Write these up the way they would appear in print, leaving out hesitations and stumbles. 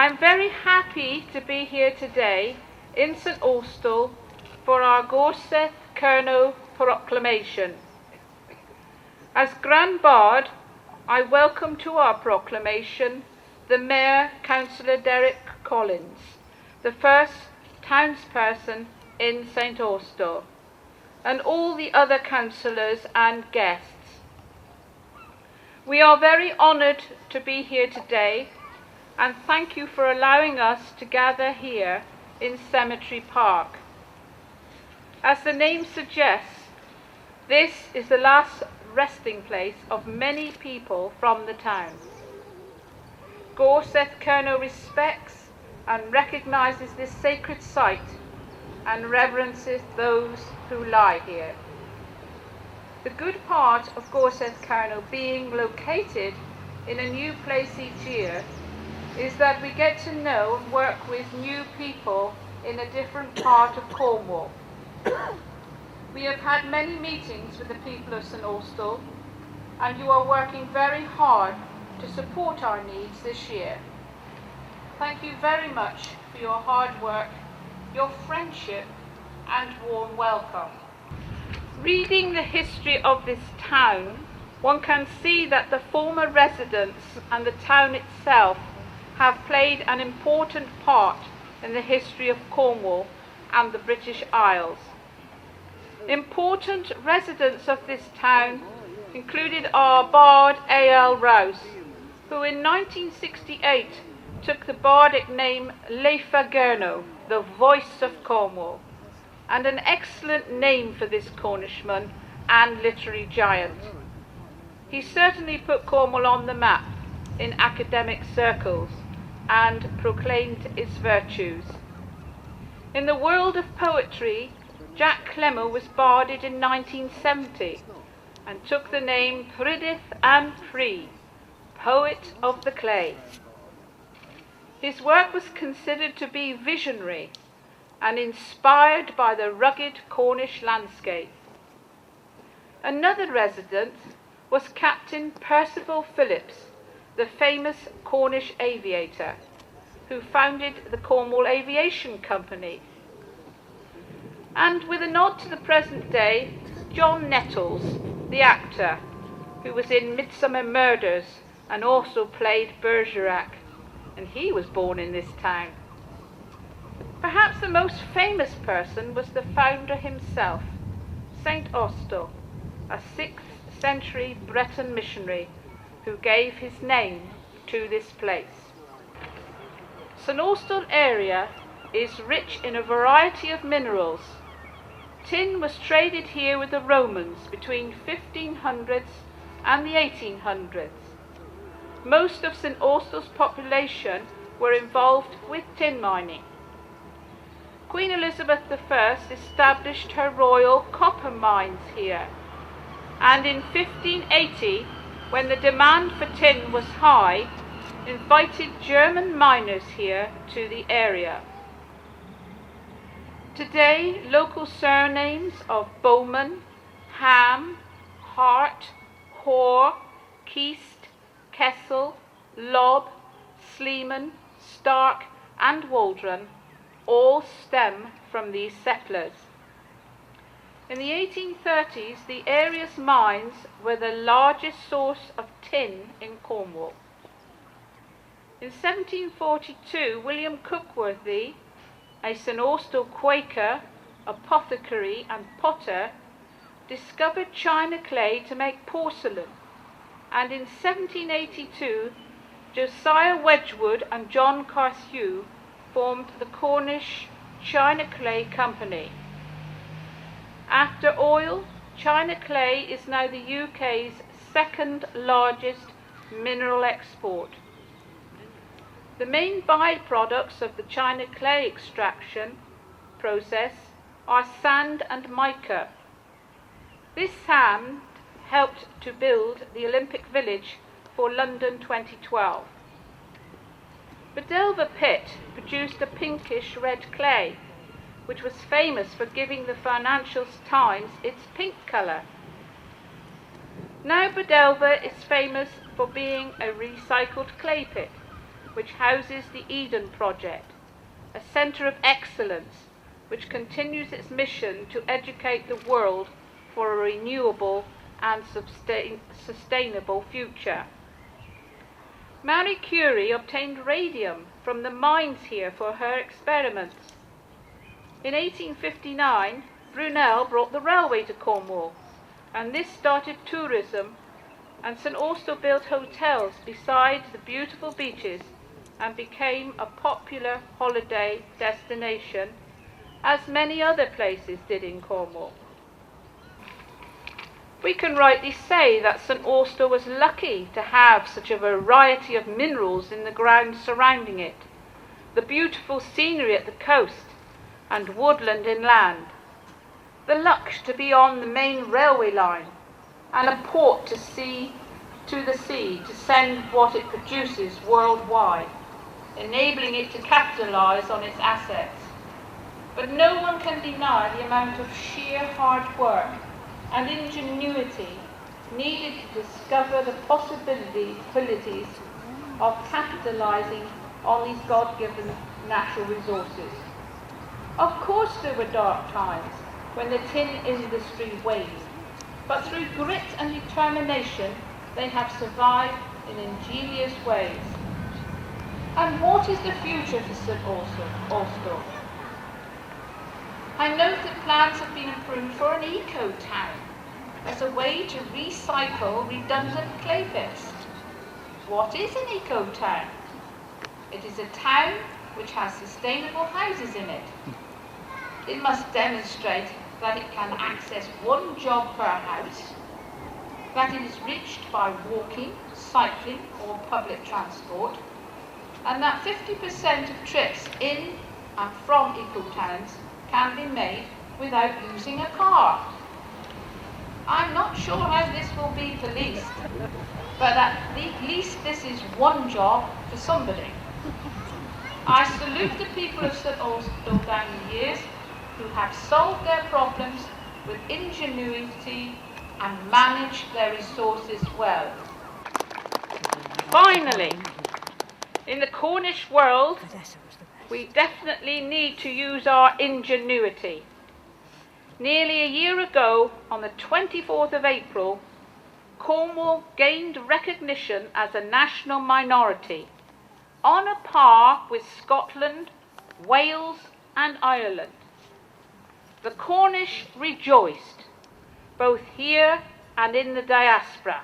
I'm very happy to be here today in St Austell for our Gorseth Kerno Proclamation. As Grand Bard, I welcome to our proclamation the Mayor, Councillor Derek Collins, the first townsperson in St Austell, and all the other councillors and guests. We are very honoured to be here today, and thank you for allowing us to gather here in Cemetery Park. As the name suggests, this is the last resting place of many people from the town. Gorseth Kerno respects and recognises this sacred site and reverences those who lie here. The good part of Gorseth Kerno being located in a new place each year is that we get to know and work with new people in a different part of Cornwall. We have had many meetings with the people of St Austell, and you are working very hard to support our needs this year. Thank you very much for your hard work, your friendship and warm welcome. Reading the history of this town, one can see that the former residents and the town itself have played an important part in the history of Cornwall and the British Isles. Important residents of this town included our Bard A.L. Rouse, who in 1968 took the bardic name Leifa Gerno, the voice of Cornwall, and an excellent name for this Cornishman and literary giant. He certainly put Cornwall on the map in academic circles and proclaimed its virtues. In the world of poetry, Jack Clemmer was barded in 1970 and took the name Prydith and Free, Poet of the Clay. His work was considered to be visionary and inspired by the rugged Cornish landscape. Another resident was Captain Percival Phillips, the famous Cornish aviator, who founded the Cornwall Aviation Company. And with a nod to the present day, John Nettles, the actor, who was in Midsummer Murders and also played Bergerac, and he was born in this town. Perhaps the most famous person was the founder himself, St Austell, a 6th century Breton missionary who gave his name to this place. St Austell area is rich in a variety of minerals. Tin was traded here with the Romans between 1500s and the 1800s. Most of St Austell's population were involved with tin mining. Queen Elizabeth I established her royal copper mines here, and in 1580, when the demand for tin was high, invited German miners here to the area. Today, local surnames of Bowman, Ham, Hart, Hoare, Keast, Kessel, Lobb, Sleeman, Stark and Waldron all stem from these settlers. In the 1830s, the area's mines were the largest source of tin in Cornwall. In 1742, William Cookworthy, a St Austell Quaker, apothecary and potter, discovered china clay to make porcelain, and in 1782 Josiah Wedgwood and John Carthew formed the Cornish China Clay Company. After oil, china clay is now the UK's second largest mineral export. The main byproducts of the china clay extraction process are sand and mica. This sand helped to build the Olympic Village for London 2012. Bedelver Pit produced a pinkish red clay, which was famous for giving the Financial Times its pink colour. Now Bedelver is famous for being a recycled clay pit, which houses the Eden Project, a centre of excellence which continues its mission to educate the world for a renewable and sustainable future. Marie Curie obtained radium from the mines here for her experiments. In 1859, Brunel brought the railway to Cornwall, and this started tourism, and St Austell built hotels beside the beautiful beaches and became a popular holiday destination, as many other places did in Cornwall. We can rightly say that St Austell was lucky to have such a variety of minerals in the ground surrounding it, the beautiful scenery at the coast and woodland inland, the luck to be on the main railway line, and a port to the sea to send what it produces worldwide, enabling it to capitalise on its assets. But no one can deny the amount of sheer hard work and ingenuity needed to discover the possibilities of capitalising on these God-given natural resources. Of course there were dark times when the tin industry waned, but through grit and determination they have survived in ingenious ways. And what is the future for St Austell? I note that plans have been approved for an eco-town as a way to recycle redundant clay pits. What is an eco-town? It is a town which has sustainable houses in it. It must demonstrate that it can access one job per house, that it is reached by walking, cycling or public transport, and that 50% of trips in and from eco-towns can be made without using a car. I'm not sure how this will be policed, but at least this is one job for somebody. I salute the people of St Austell down the years who have solved their problems with ingenuity and managed their resources well. Finally, in the Cornish world, we definitely need to use our ingenuity. Nearly a year ago, on the 24th of April, Cornwall gained recognition as a national minority, on a par with Scotland, Wales and Ireland. The Cornish rejoiced, both here and in the diaspora,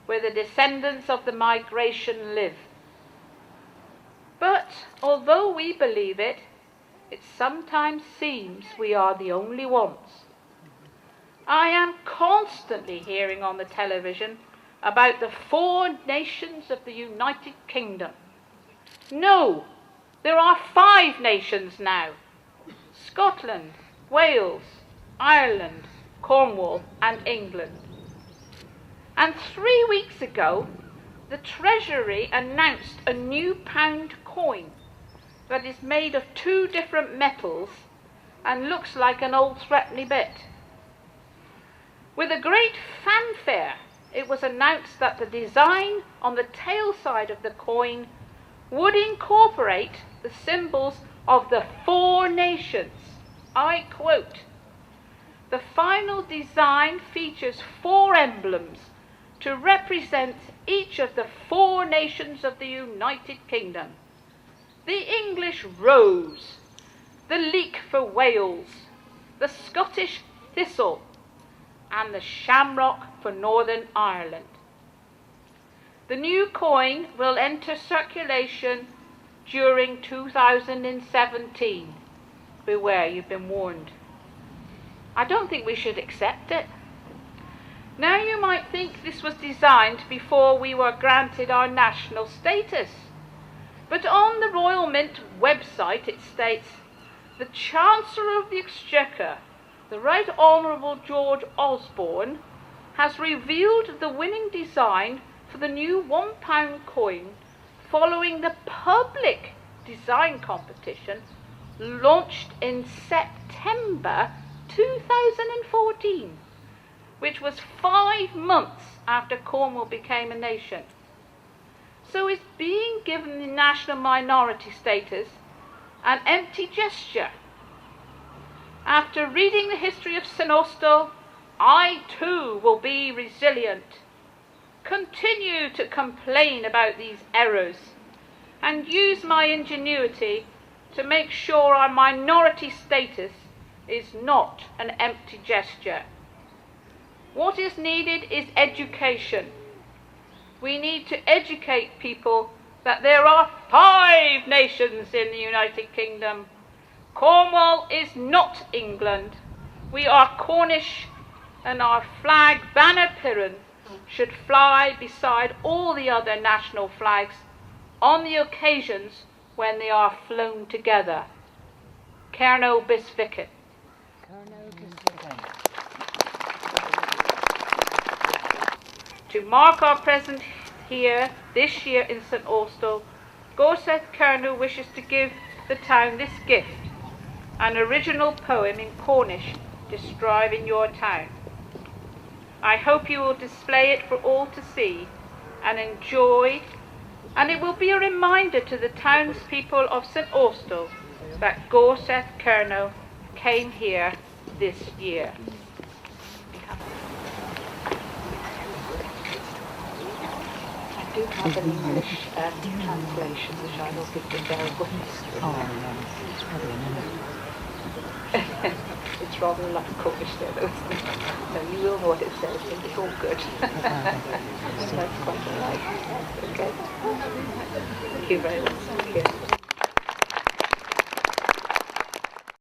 where the descendants of the migration live. But although we believe it, it sometimes seems we are the only ones. I am constantly hearing on the television about the 4 nations of the United Kingdom. No, there are 5 nations now: Scotland, Wales, Ireland, Cornwall and England. And 3 weeks ago, the Treasury announced a new pound coin that is made of 2 different metals and looks like an old threepenny bit. With a great fanfare, it was announced that the design on the tail side of the coin would incorporate the symbols of the 4 nations. I quote, "The final design features 4 emblems to represent each of the 4 nations of the United Kingdom. The English rose, the leek for Wales, the Scottish thistle, and the shamrock for Northern Ireland. The new coin will enter circulation during 2017. Beware, you've been warned." I don't think we should accept it. Now you might think this was designed before we were granted our national status. But on the Royal Mint website it states, "The Chancellor of the Exchequer, the Right Honourable George Osborne, has revealed the winning design for the new £1 coin following the public design competition launched in September 2014, which was 5 months after Cornwall became a nation. So is being given the national minority status an empty gesture? After reading the history of St. Austell, I too will be resilient, continue to complain about these errors, and use my ingenuity to make sure our minority status is not an empty gesture. What is needed is education. We need to educate people that there are 5 nations in the United Kingdom. Cornwall is not England. We are Cornish, and our flag banner Piran should fly beside all the other national flags on the occasions when they are flown together. Cerno bis vicit. To mark our presence here this year in St. Austell, Gorseth Cerno wishes to give the town this gift, an original poem in Cornish describing your town. I hope you will display it for all to see and enjoy, and it will be a reminder to the townspeople of St. Austell that Gorseth Cerno came here this year. I do have an English translation which I will give to bear witness to. It's probably a minute. It's rather like Cornish there though, isn't it? No, you will know what it says, but it's all good. That's quite all right. Okay. Thank you very much. Thank you.